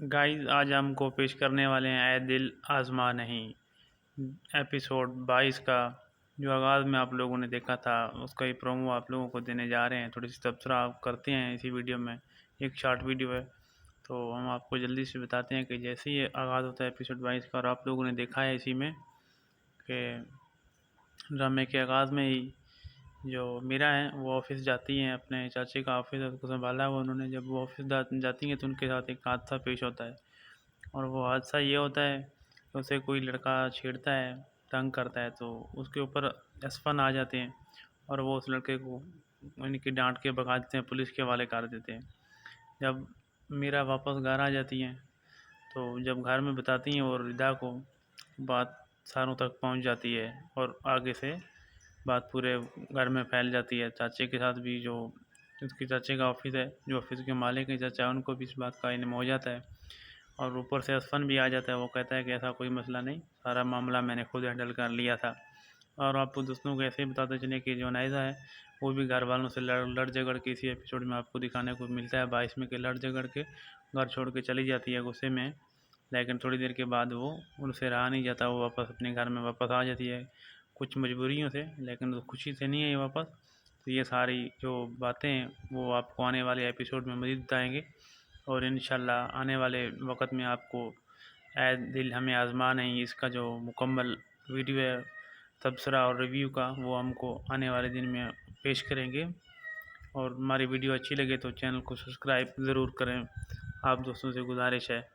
Guys आज हमको पेश करने वाले हैं ऐ दिल आज़मा नहीं एपिसोड 22 का जो आगाज़ में आप लोगों ने देखा था उसका ही प्रोमो आप लोगों को देने जा रहे हैं। थोड़ी सी तबसरा आप करते हैं इसी वीडियो में। एक शॉर्ट वीडियो है तो हम आपको जल्दी से बताते हैं कि जैसे ही आगाज़ होता है एपिसोड 22 का और आप लोगों ने देखा है इसी में कि ड्रामे के आगाज़ में ही जो मीरा हैं वो ऑफिस जाती हैं, अपने चाचे का ऑफिस है उसको संभाला हुआ उन्होंने। जब वो ऑफिस जाती हैं तो उनके साथ एक हादसा पेश होता है और वो हादसा ये होता है कि उसे कोई लड़का छेड़ता है, तंग करता है, तो उसके ऊपर असफन आ जाते हैं और वो उस लड़के को उनकी डांट के भगा देते हैं, पुलिस के हवाले कर देते हैं। जब मीरा वापस घर आ जाती हैं तो जब घर में बताती हैं और रिदा को बात सारों तक पहुंच जाती है और आगे से बात पूरे घर में फैल जाती है। चाचे के साथ भी, जो उसके चाचे का ऑफिस है, जो ऑफिस के मालिक हैं चाचा, उनको भी इस बात का इल्म हो जाता है और ऊपर से असफन भी आ जाता है। वो कहता है कि ऐसा कोई मसला नहीं, सारा मामला मैंने खुद हैंडल कर लिया था। और आपको दोस्तों को ऐसे ही बताते चले कि जो नायज़ा है वो भी घर वालों से लड़ झगड़ के इसी एपिसोड में आपको दिखाने को मिलता है 22 में, कि लड़ झगड़ के घर छोड़ के चली जाती है गुस्से में। लेकिन थोड़ी देर के बाद वो उनसे रहा नहीं जाता, वो वापस अपने घर में वापस आ जाती है कुछ मजबूरियों से, लेकिन वो खुशी से नहीं है ये वापस। तो ये सारी जो बातें हैं वो आपको आने वाले एपिसोड में मज़ीद बताएंगे और इंशाल्लाह आने वाले वक्त में आपको ऐ दिल हमें आज़मा नहीं इसका जो मुकम्मल वीडियो है तबसरा और रिव्यू का वो हमको आने वाले दिन में पेश करेंगे। और हमारी वीडियो अच्छी लगे तो चैनल को सब्सक्राइब ज़रूर करें, आप दोस्तों से गुजारिश है।